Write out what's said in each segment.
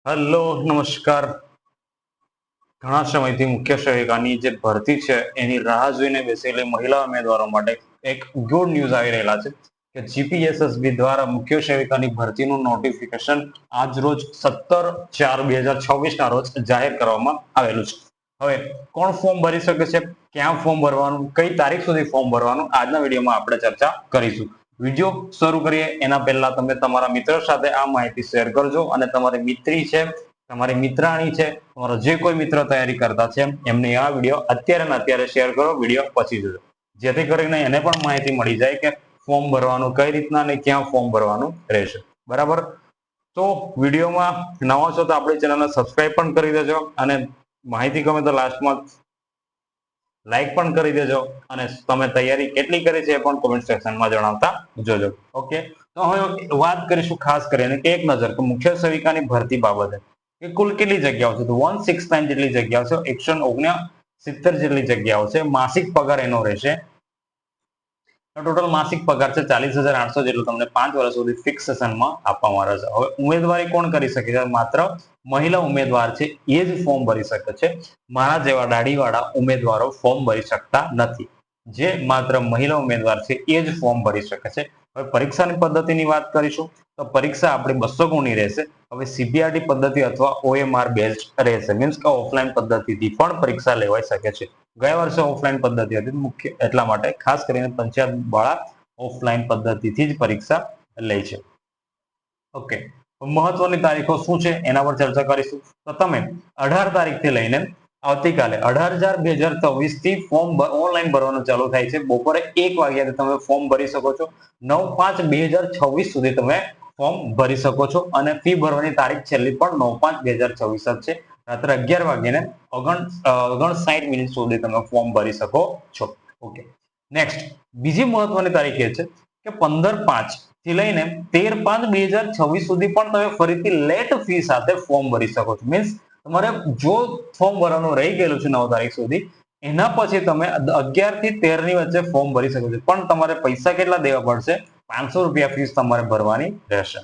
Hello નમસ્કાર. ઘણા સમયથી મુખ્ય સેવિકાની જે ભરતી છે એની રાહ જોઈને બેસેલી મહિલા ઉમેદવારો માટે એક ગુડ ન્યૂઝ આવી રહેલા છે કે જીપીએસએસબી દ્વારા મુખ્ય સેવિકાની ભરતીનું નોટિફિકેશન આજ રોજ 17/4/2026 ના રોજ જાહેર કરવામાં આવેલું છે. હવે કોણ ફોર્મ ભરી શકે છે, ક્યાં ફોર્મ ભરવાનું, કઈ તારીખ સુધી ફોર્મ ભરવાનું, આજના વિડીયોમાં આપણે ચર્ચા કરીશું. વિડીયો શરૂ કરીએ એના પહેલા તમે તમારા મિત્રો સાથે આ માહિતી શેર કરજો અને તમારી મિત્રી છે, તમારી મિત્રાણી છે, તમારો જે કોઈ મિત્ર તૈયારી કરતા છે એમને આ વિડીયો અત્યારે ને અત્યારે શેર કરો, વિડીયો પછી જોજો, જેથી કરીને એને પણ માહિતી મળી જાય કે ફોર્મ ભરવાનું કઈ રીતના અને ક્યાં ફોર્મ ભરવાનું રહેશે. બરાબર, તો વિડીયોમાં નવા છો તો આપણી ચેનલને સબસ્ક્રાઇબ પણ કરી દેજો અને માહિતી ગમે તો લાસ્ટમાં લાઈક પણ કરી દેજો અને તમે તૈયારી કેટલી કરી છે એ પણ કોમેન્ટ સેક્શનમાં જણાવતા જોજો. ઓકે, તો હવે વાત કરીશું ખાસ કરીને એક નજર કે મુખ્ય સેવિકાની ભરતી બાબતે કે કુલ કેટલી જગ્યાઓ છે. તો 169 જેટલી જગ્યાઓ છે, 169 જેટલી જગ્યાઓ છે. માસિક પગાર એનો રહેશે, ટોટલ માસિક પગાર છે 40,800 જેટલું તમને 5 વર્ષ સુધી ફિક્સ સેશનમાં આપવામાં આવે છે. હવે ઉમેદવારી કોણ કરી શકે છે? માત્ર મહિલા ઉમેદવાર છે એ જ ફોર્મ ભરી શકે છે. મારા જેવા દાઢીવાળા ઉમેદવારો ફોર્મ ભરી શકતા નથી. જે માત્ર મહિલા ઉમેદવાર છે એ જ ફોર્મ ભરી શકે છે. હવે પરીક્ષાની પદ્ધતિની વાત કરીશું તો પરીક્ષા આપણી 200 ગુણની રહેશે. હવે સીબીઆરટી પદ્ધતિ અથવા OMR બેઝ રહેશે, મીન્સ કે ઓફલાઈન પદ્ધતિથી પણ પરીક્ષા લેવાઈ શકે છે. ગયા વર્ષે ઓફલાઈન પદ્ધતિ હતી મુખ્ય, એટલા માટે ખાસ કરીને પંચાયત વાળા ઓફલાઈન પદ્ધતિથી જ પરીક્ષા લે છે. ઓકે, મહત્વની તારીખો શું છે એના પર ચર્ચા કરીશું. તો તમે 18 તારીખથી લઈને આવતીકાલે 18/4/2024 થી ફોર્મ ઓનલાઈન ભરવાનું ચાલુ થાય છે. બપોરે 1 વાગ્યાથી તમે ફોર્મ ભરી શકો છો. 9/5/2026 સુધી તમે ફોર્મ ભરી શકો છો અને ફી ભરવાની તારીખ છેલ્લી પણ 9/5/2026 જ છે. રાત્રે 11 વાગ્યાને 59 મિનિટ સુધી તમે ફોર્મ ભરી શકો છો. ઓકે, નેક્સ્ટ બીજી મહત્વની તારીખ એ છે કે 15/5 થી લઈને 13/5/2026 સુધી પણ તમે ફરીથી લેટ ફી સાથે ફોર્મ ભરી શકો છો. મીન્સ તમારે જો ફોર્મ ભરવાનું રહી ગયેલું છે 9 તારીખ સુધી, એના પછી તમે 11 થી 13 ની વચ્ચે ફોર્મ ભરી શકો છો, પણ તમારે પૈસા કેટલા દેવા પડશે? 500 રૂપિયા ફીસ તમારે ભરવાની રહેશે.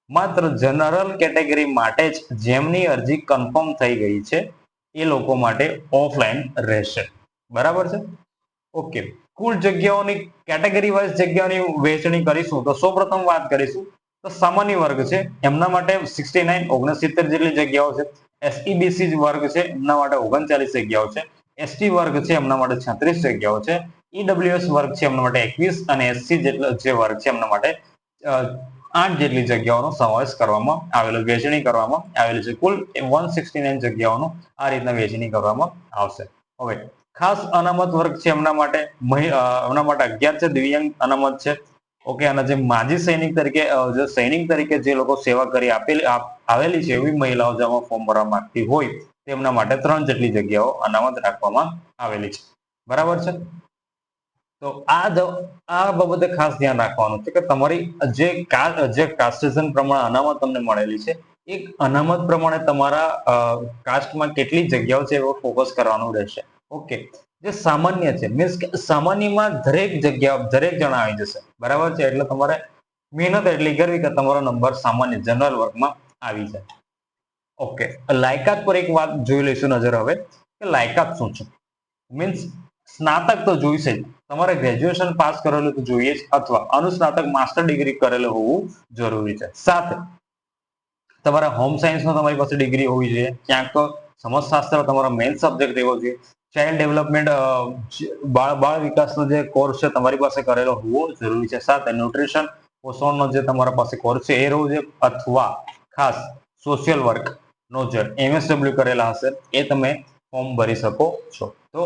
માત્ર જનરલ કેટેગરી માટે જ, જેમની અરજી કન્ફર્મ થઈ ગઈ છે એ લોકો માટે ઓફલાઈન રહેશે. બરાબર છે? ઓકે, કુલ જગ્યાઓની કેટેગરી વાઇઝ જગ્યાઓની વહેંચણી કરીશું તો સૌપ્રથમ વાત કરીશું તો સામાન્ય વર્ગ છે એમના માટે 69 જેટલી જગ્યાઓ છે. SEBC વર્ગ છે એમના માટે 39 જગ્યાઓ છે. ST વર્ગ છે એમના માટે 36 જગ્યાઓ છે. EWS વર્ગ છે એમના માટે 21 અને SC જે વર્ગ છે એમના માટે 8 જેટલી જગ્યાઓનો સમાવેશ કરવામાં આવેલો, વહેંચણી કરવામાં આવેલી છે. કુલ 169 જગ્યાઓનું આ રીતના વહેંચણી કરવામાં આવશે. હવે ખાસ અનામત વર્ગ છે એમના માટે 11 છે. દિવ્યાંગ અનામત છે. ઓકે, અને જે માજી સૈનિક તરીકે સૈનિક તરીકે જે લોકો સેવા કરી આવેલી છે એવી મહિલાઓ જેમાં ફોર્મ ભરવા માંગતી હોય તેમના માટે 3 જેટલી જગ્યાઓ અનામત રાખવામાં આવેલી છે. બરાબર છે? તો આ બાબતે ખાસ ધ્યાન રાખવાનું છે કે તમારી જે કાસ્ટેશન પ્રમાણે અનામત તમને મળેલી છે એ અનામત પ્રમાણે તમારા કાસ્ટમાં કેટલી જગ્યાઓ છે એવો ફોકસ કરવાનું રહેશે. ઓકે, જે સામાન્ય છે મીન્સ કે સામાન્યમાં દરેક જણા આવી જશે. બરાબર છે? એટલે તમારે મહેનત એટલી કરવી કે તમારો નંબર સામાન્ય જનરલ વર્ગમાં આવી જાય. ઓકે, લાયકાત પર એક વાત જોઈ લઈશું નજર હવે કે લાયકાત શું છે. મીન્સ સ્નાતક તો જોઈશે જ, તમારે ગ્રેજ્યુએશન પાસ કરેલું તો જોઈએ જ, અથવા અનુસ્નાતક માસ્ટર ડિગ્રી કરેલું હોવું જરૂરી છે. સાથે તમારા હોમ સાયન્સનો તમારી પાસે ડિગ્રી હોવી જોઈએ, ક્યાંક તો સમાજશાસ્ત્ર તમારો મેઇન સબ્જેક્ટ રહેવો જોઈએ. ચાઇલ્ડ ડેવલપમેન્ટ બાળ વિકાસનો જે કોર્સ છે તમારી પાસે કરેલો હોવો જરૂરી છે. સાથે ન્યુટ્રિશન પોષણનો જે તમારા પાસે કોર્સ છે એ રહેવો જોઈએ, અથવા ખાસ સોશિયલ વર્ક નો જે MSW કરેલા હશે એ તમે ફોર્મ ભરી શકો છો. તો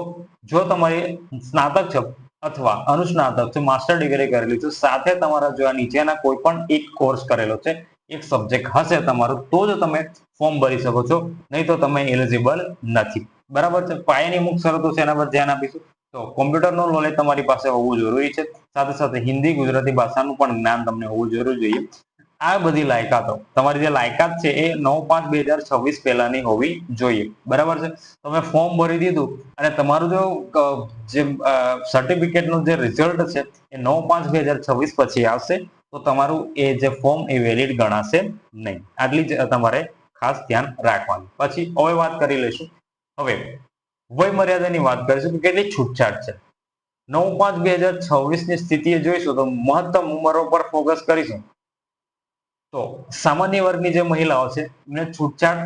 જો તમારી સ્નાતક છે અથવા અનુસ્નાતક છે, માસ્ટર ડિગ્રી કરેલી છે, સાથે તમારા જો આ નીચેના કોઈ પણ એક કોર્સ કરેલો છે, એક સબ્જેક્ટ હશે તમારો, તો જ તમે ફોર્મ ભરી શકો છો, નહીં તો તમે એલિજિબલ નથી. બરાબર છે? પાયાની અમુક શરતો છે એના પર ધ્યાન આપીશું. તો કોમ્પ્યુટરનું નોલેજ તમારી પાસે હોવું જરૂરી છે. સાથે સાથે હિન્દી ગુજરાતી ભાષાનું પણ જ્ઞાન તમને હોવું જરૂરી જોઈએ. આ બધી લાયકાતો, તમારી જે લાયકાત છે એ 9/5/2026 પહેલાની હોવી જોઈએ. બરાબર છે? તમે ફોર્મ ભરી દીધું અને તમારું જે સર્ટિફિકેટનું જે રિઝલ્ટ છે એ 9/5/2026 પછી આવશે, તો તમારું એ જે ફોર્મ એ વેલિડ ગણાશે નહીં. આટલી જ તમારે ખાસ ધ્યાન રાખવાનું. પછી હવે વાત કરી લઈશું. હવે વય મર્યાદાની વાત કરીશું કે કેટલી છૂટછાટ છે. 9/5/2026 ની સ્થિતિએ જોઈશું તો મહત્તમ ઉંમરો પર ફોકસ કરીશું. તો સામાન્ય વર્ગની જે મહિલાઓ છે એમને છૂટછાટ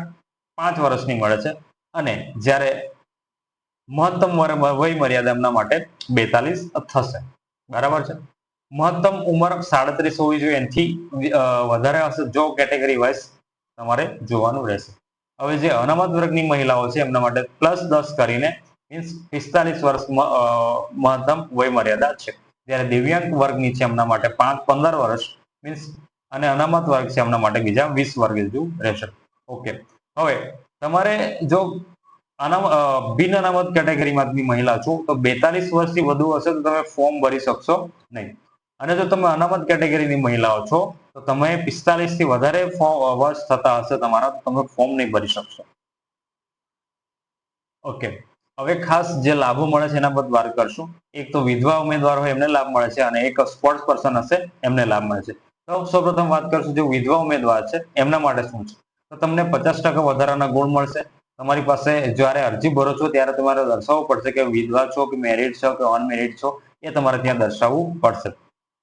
5 વર્ષની મળે છે અને જ્યારે મહત્તમ વય મર્યાદા એમના માટે 42 થશે. બરાબર છે. મહત્તમ ઉંમર 37 હોવી જોઈએ, એનાથી વધારે હશે જો કેટેગરી વાઇઝ તમારે જોવાનું રહેશે. હવે જે અનામત વર્ગની મહિલાઓ છે એમના માટે +10 કરીને મીન્સ 45 વર્ષ મહત્તમ વય મર્યાદા છે. જ્યારે દિવ્યાંગ વર્ગની છે એમના માટે 15 વર્ષ મીન્સ અને અનામત વર્ગ છે એમના માટે બીજા 20 વર્ષ જેવું રહેશે. ઓકે. હવે તમારે જો બિન અનામત કેટેગરીમાંથી મહિલા છો તો 42 વર્ષથી વધુ હશે તો તમે ફોર્મ ભરી શકશો નહીં. અને જો તમે અનામત કેટેગરીની મહિલાઓ છો તો તમે 45 થી વધારે વર્ષ થતા હશે તમારા, તો તમે ફોર્મ નહીં ભરી શકશો. ઓકે. હવે ખાસ જે લાભો મળે છે એના પર વાત કરશું. એક તો વિધવા ઉમેદવાર હોય એમને લાભ મળે છે અને એક સ્પોર્ટ્સ પર્સન હશે એમને લાભ મળે છે. તો સૌપ્રથમ વાત કરશું જે વિધવા ઉમેદવાર છે એમના માટે શું છે. તો તમને 50% વધારાના ગુણ મળશે. તમારી પાસે જ્યારે અરજી ભરો છો ત્યારે તમારે દર્શાવવું પડશે કે વિધવા છો કે મેરિડ છો કે અનમેરિડ છો, એ તમારે ત્યાં દર્શાવવું પડશે.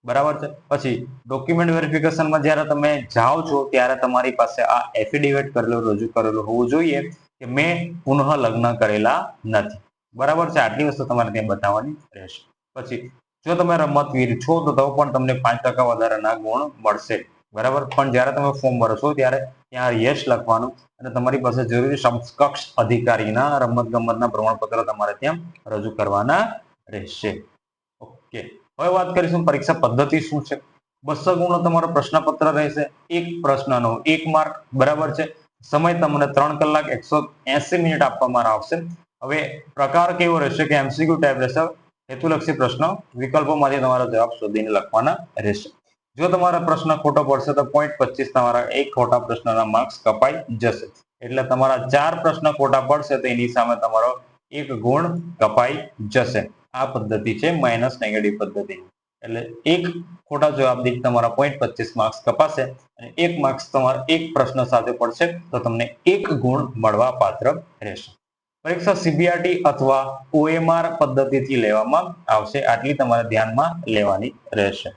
બરાબર છે. પછી ડોક્યુમેન્ટ વેરિફિકેશનમાં જ્યારે તમે જાઓ છો ત્યારે તમારી પાસે આ એફિડેવિટ રજૂ કરેલું હોવું જોઈએ કે મેં પુનઃ લગ્ન કરેલા નથી. બરાબર છે. આટલી વસ્તુ તમારે ત્યાં બતાવવાની રહેશે. પછી જો તમે રમતવીર છો તો પણ તમને 5% વધારાના ગુણ મળશે. બરાબર. પણ જ્યારે તમે ફોર્મ ભરો છો ત્યારે ત્યાં યસ લખવાનું અને તમારી પાસે જરૂરી સમકક્ષ અધિકારીના રમતગમતના પ્રમાણપત્ર તમારે ત્યાં રજૂ કરવાના રહેશે. ઓકે. હવે વાત કરીશું પરીક્ષા પદ્ધતિ શું છે. 200 ગુણનો તમારો પ્રશ્નપત્ર રહેશે. એક પ્રશ્નનો 1 માર્ક. બરાબર છે. સમય તમને 3 કલાક 180 મિનિટ આપવામાં આવશે. હવે પ્રકાર કેવો રહેશે કે MCQ ટાઈપ રહેશે. હેતુલક્ષી પ્રશ્ન, વિકલ્પોમાંથી તમારો જવાબ શોધીને લખવાના રહેશે. જો તમારા પ્રશ્ન ખોટો પડશે તો 0.25 તમારા એક ખોટા પ્રશ્નના માર્ક્સ કપાઈ જશે. એટલે તમારા 4 પ્રશ્ન ખોટા પડશે તો એની સામે તમારો 1 ગુણ કપાઈ જશે. આ પદ્ધતિ છે માઇનસ નેગેટિવ પદ્ધતિ. એટલે એક ખોટા જવાબ દીઠ તમારા 0.25 માર્ક્સ કપાશે અને 1 માર્ક્સ તમારા એક પ્રશ્ન સાથે પડશે તો તમને 1 ગુણ મળવા પાત્ર રહેશે. પરીક્ષા CBRT અથવા OMR પદ્ધતિથી લેવામાં આવશે. આટલી તમારે ધ્યાનમાં લેવાની રહેશે.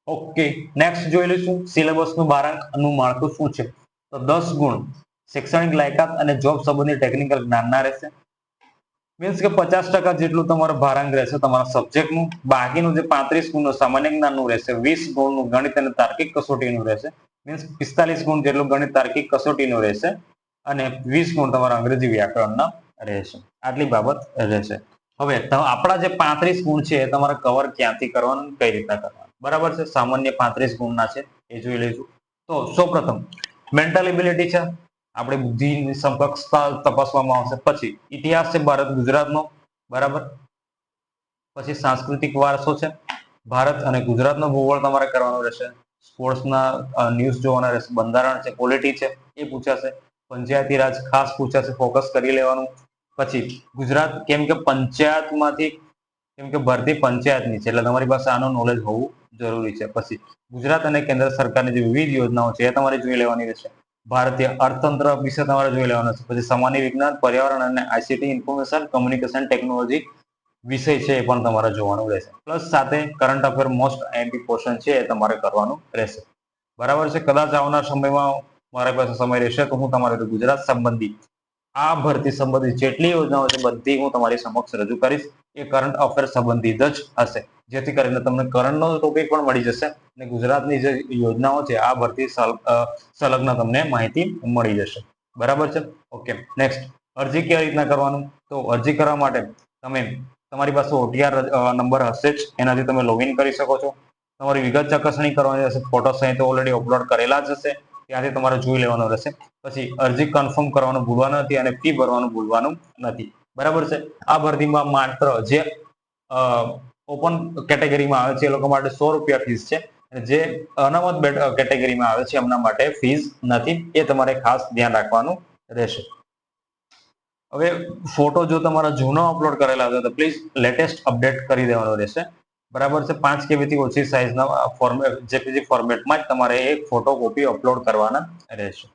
ઓકે. નેક્સ્ટ જોઈ લઈશું સિલેબસનું 12 અંકનું માળખું શું છે. તો 10 ગુણ શૈક્ષણિક લાયકાત અને જોબ સંબંધી ટેકનિકલ જ્ઞાનના રહેશે. મીન્સ કે 50% જેટલું તમારું ભારાંક રહેશે તમારા સબ્જેક્ટનું. બાકીનું જે 35 ગુણનું સામાન્ય જ્ઞાનનું રહેશે, 20 ગુણનું ગણિત અને તાર્કિક કસોટીનું રહેશે. મીન્સ 45 ગુણ જેટલું ગણિત તાર્કિક કસોટીનું રહેશે અને 20 ગુણ તમારા અંગ્રેજી વ્યાકરણના રહેશે. આટલી બાબત રહેશે. હવે આપણા જે 35 ગુણ છે એ તમારે કવર ક્યાંથી કરવાનું, કઈ રીતના કરવાનું. બરાબર છે. સામાન્ય 35 ગુણના છે એ જોઈ લઈશું. તો સૌપ્રથમ મેન્ટલ એબિલિટી છે, આપણે બુદ્ધિની સમકક્ષતા તપાસવામાં આવશે. પછી ઇતિહાસ છે ભારત ગુજરાતનો. બરાબર. પછી સાંસ્કૃતિક વારસો છે, ભારત અને ગુજરાતનો ભૂગોળ તમારે કરવાનો રહેશે. સ્પોર્ટ્સના ન્યૂઝ જોવાના રહેશે. બંધારણ છે, પોલિટી છે એ પૂછાશે. પંચાયતી રાજ ખાસ પૂછાશે, ફોકસ કરી લેવાનું. પછી ગુજરાત કેમ કે પંચાયતમાંથી કેમ કે ભરતી પંચાયતની છે એટલે તમારી પાસે આનું નોલેજ હોવું જરૂરી છે. પછી ગુજરાત અને કેન્દ્ર સરકારની જે વિવિધ યોજનાઓ છે એ તમારે જોઈ લેવાની રહેશે. ભારતીય અર્થતંત્ર વિશે તમારે જોઈ લેવાનું છે. પછી સામાન્ય વિજ્ઞાન, પર્યાવરણ અને ICT ઇન્ફોર્મેશન કમ્યુનિકેશન ટેકનોલોજી વિષય છે એ પણ તમારે જોવાનું રહેશે. પ્લસ સાથે current affair most IMP portion છે એ તમારે કરવાનું રહેશે. બરાબર છે. કદાચ આવનાર સમયમાં મારા પાસે સમય રહેશે તો હું તમારે ગુજરાત સંબંધી આ ભરતી સંબંધિત જેટલી યોજનાઓ છે બધી હું તમારી સમક્ષ રજૂ કરીશ. એ કરંટ અફેર સંબંધિત જ હશે, જેથી કરીને તમને કરંટનો ટોપિક પણ મળી જશે અને ગુજરાતની જે યોજનાઓ છે આ ભરતી સંલગ્ન તમને માહિતી મળી જશે. બરાબર છે. ઓકે. નેક્સ્ટ, અરજી કેવી રીતના કરવાનું. તો અરજી કરવા માટે તમારી પાસે OTR નંબર હશે જ, એનાથી તમે લોગિન કરી શકો છો. તમારી વિગત ચકાસણી કરવાની રહેશે. ફોટો સહિત ઓલરેડી અપલોડ કરેલા જ હશે, ત્યાંથી તમારે જોઈ લેવાનો રહેશે. પછી અરજી કન્ફર્મ કરવાનું ભૂલવાનું નથી અને ફી ભરવાનું ભૂલવાનું નથી. બરાબર છે. આ ભરતીમાં માત્ર જે ઓપન કેટેગરીમાં આવે છે એ લોકો માટે 100 રૂપિયા ફીસ છે. જે અનામત કેટેગરીમાં આવે છે એમના માટે ફીસ નથી. એ તમારે ખાસ ધ્યાન રાખવાનું રહેશે. હવે ફોટો જો તમારા જૂનો અપલોડ કરેલા હતા તો પ્લીઝ લેટેસ્ટ અપડેટ કરી દેવાનો રહેશે. બરાબર છે. 5 KB થી ઓછી સાઇઝના JPG ફોર્મેટમાં જ તમારે એક ફોટો કોપી અપલોડ કરવાના રહેશે.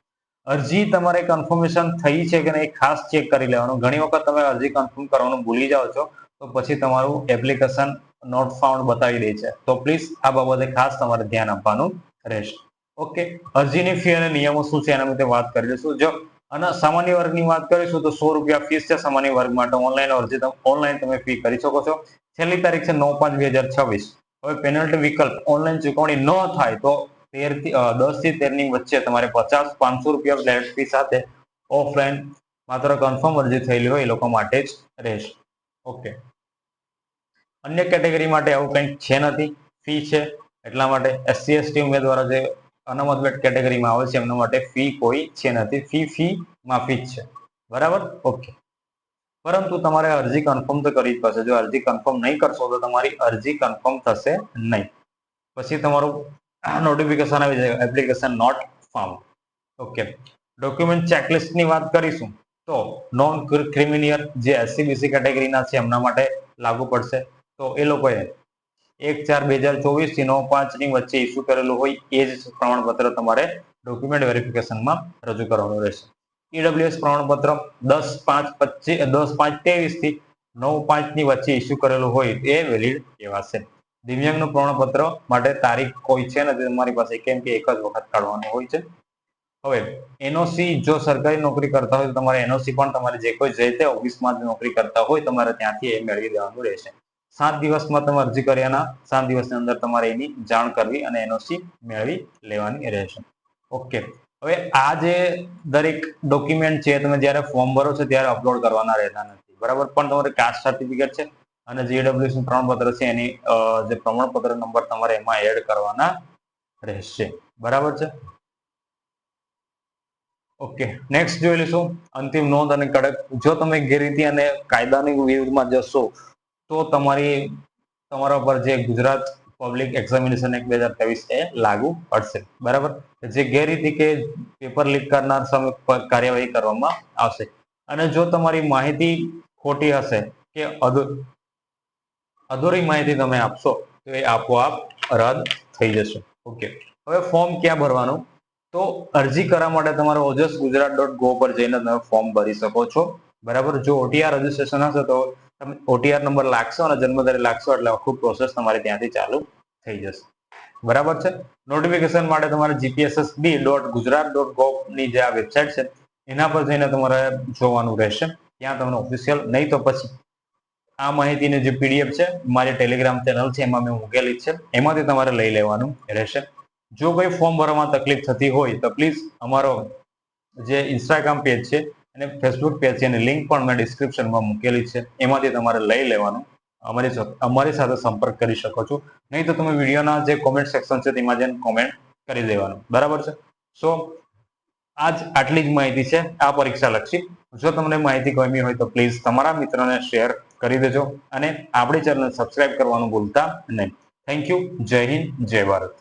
અરજી તમારે કન્ફર્મેશન થઈ છે કે નહીં ખાસ ચેક કરી લેવાનું. ઘણી વખત તમે અરજી કન્ફર્મ કરવાનું ભૂલી જાઓ છો તો પછી તમારું એપ્લિકેશન નોટ ફાઉન્ડ બતાવી દે છે. તો પ્લીઝ આ બાબતે ખાસ તમારે ધ્યાન આપવાનું રહેશે. ઓકે, અરજીની ફી અને નિયમો શું છે એના વિશે વાત કરી લઈશું. જો અને સામાન્ય વર્ગની વાત કરીશું તો 100 રૂપિયા ફીસ છે સામાન્ય વર્ગ માટે. ઓનલાઈન તમે ફી કરી શકો છો. છેલ્લી તારીખ છે 9/5/2026. હવે પેનલ્ટી વિકલ્પ ઓનલાઈન ચૂકવણી ન થાય તો 10 થી 13 ની વચ્ચે તમારે 500 રૂપિયા ફ્લેટ ફી સાથે ઓફલાઈન માત્ર કન્ફર્મ અરજી થયેલી હોય એ લોકો માટે જ રહેશે. ઓકે, અન્ય કેટેગરી માટે આવું કંઈક છે નથી, ફી છે એટલા માટે. SC ST ઉમેદવારો જે અનામત કેટેગરીમાં આવે છે એમના માટે ફી કોઈ છે નથી. ફી માફી જ છે. બરાબર? ઓકે, પરંતુ તમારે અરજી કન્ફર્મ તો કરવી જ પડશે. જો અરજી કન્ફર્મ નહીં કરશો તો તમારી અરજી કન્ફર્મ થશે નહીં. પછી તમારું નોટિફિકેશન આવી જાય application not found. Okay, document ચેકલિસ્ટની વાત કરીશું તો નોન ક્રિમિનલ જે SC BC કેટેગરીના છે એમના માટે લાગુ પડશે. તો એ લોકોએ 1/4/2024 થી 9/5 ની વચ્ચે ઇસ્યુ કરેલું હોય એ જ પ્રમાણપત્ર તમારે ડોક્યુમેન્ટ વેરિફિકેશનમાં રજૂ કરવાનું રહેશે. EWS પ્રમાણપત્ર 10/5/23 થી 9/5 ની વચ્ચે ઇસ્યુ કરેલું હોય એ વેલિડ કહેવાશે. દિવ્યાંગનું પ્રમાણપત્ર માટે તારીખ કોઈ છે નથી તમારી પાસે, કેમ કે એક જ વખત કાઢવાનું હોય છે. હવે NOC જો સરકારી નોકરી કરતા હોય તો તમારે NOC પણ તમારે જે કોઈ જે તે ઓફિસમાં નોકરી કરતા હોય તમારે ત્યાંથી એ મેળવી દેવાનું રહેશે. 7 દિવસમાં તમે અરજી કર્યાના 7 દિવસની અંદર તમારે એની જાણ કરવી અને NOC મેળવી લેવાની રહેશે. ઓકે, હવે આ જે દરેક ડોક્યુમેન્ટ છે તમે જ્યારે ફોર્મ ભરો છો ત્યારે અપલોડ કરવાના રહેતા નથી. બરાબર? પણ તમારે કાસ્ટ સર્ટિફિકેટ છે અને જે EWS નું પ્રમાણપત્ર છે એની જે પ્રમાણપત્ર નંબર તમારે એમાં એડ કરવાના રહેશે. બરાબર છે? ઓકે, નેક્સ્ટ જોઈ લઈશું અંતિમ નોંધ અને કડક. જો તમે ગેરરીતિ અને કાયદાની વિરુદ્ધમાં જશો તો તમારા પર જે ગુજરાત પબ્લિક એક્ઝામિનેશન એક્ટ 2023 એ લાગુ પડશે. બરાબર? જે ગેરરીતિ કે પેપર લીક કરનાર સામે કાર્યવાહી કરવામાં આવશે. અને જો તમારી માહિતી ખોટી હશે કે અધૂરી માહિતી તમે આપશો તો એ આપોઆપ રદ થઈ જશે. ઓકે, હવે ફોર્મ ક્યાં ભરવાનું? તો અરજી કરવા માટે તમારે ojsgujarat.gov પર જઈને તમે ફોર્મ ભરી શકો છો. બરાબર? જો OTR રજીસ્ટ્રેશન હશે તો તમે OTR નંબર લાગશો અને જન્મ તારીખ લાગશો એટલે આખું પ્રોસેસ તમારે ત્યાંથી ચાલુ થઈ જશે. બરાબર છે? નોટિફિકેશન માટે તમારે gpssb.gujarat.gov ની જે આ વેબસાઇટ છે એના પર જઈને તમારે જોવાનું રહેશે. ત્યાં તમને ઓફિશિયલ, નહીં તો પછી આ માહિતીની જે PDF છે મારી ટેલિગ્રામ ચેનલ છે એમાં મેં મૂકેલી છે, એમાંથી તમારે લઈ લેવાનું રહેશે. જો કોઈ ફોર્મ ભરવામાં તકલીફ થતી હોય તો પ્લીઝ અમારો જે ઇન્સ્ટાગ્રામ પેજ છે અને ફેસબુક પેજ છે એની લિંક પણ મેં ડિસ્ક્રિપ્શનમાં મૂકેલી છે, એમાંથી તમારે લઈ લેવાનું. અમારી સાથે સંપર્ક કરી શકો છો. નહીં તો તમે વિડીયોના જે કોમેન્ટ સેક્શન છે તેમાં જઈને કોમેન્ટ કરી દેવાનું. બરાબર છે? સો આટલી જ માહિતી છે આ પરીક્ષા લક્ષી. જો તમને માહિતી ગમી હોય તો પ્લીઝ તમારા મિત્રોને શેર કરી દેજો અને આપણી ચેનલ સબસ્ક્રાઇબ કરવાનું ભૂલતા નહીં. Thank you. જય હિન્દ, જય ભારત.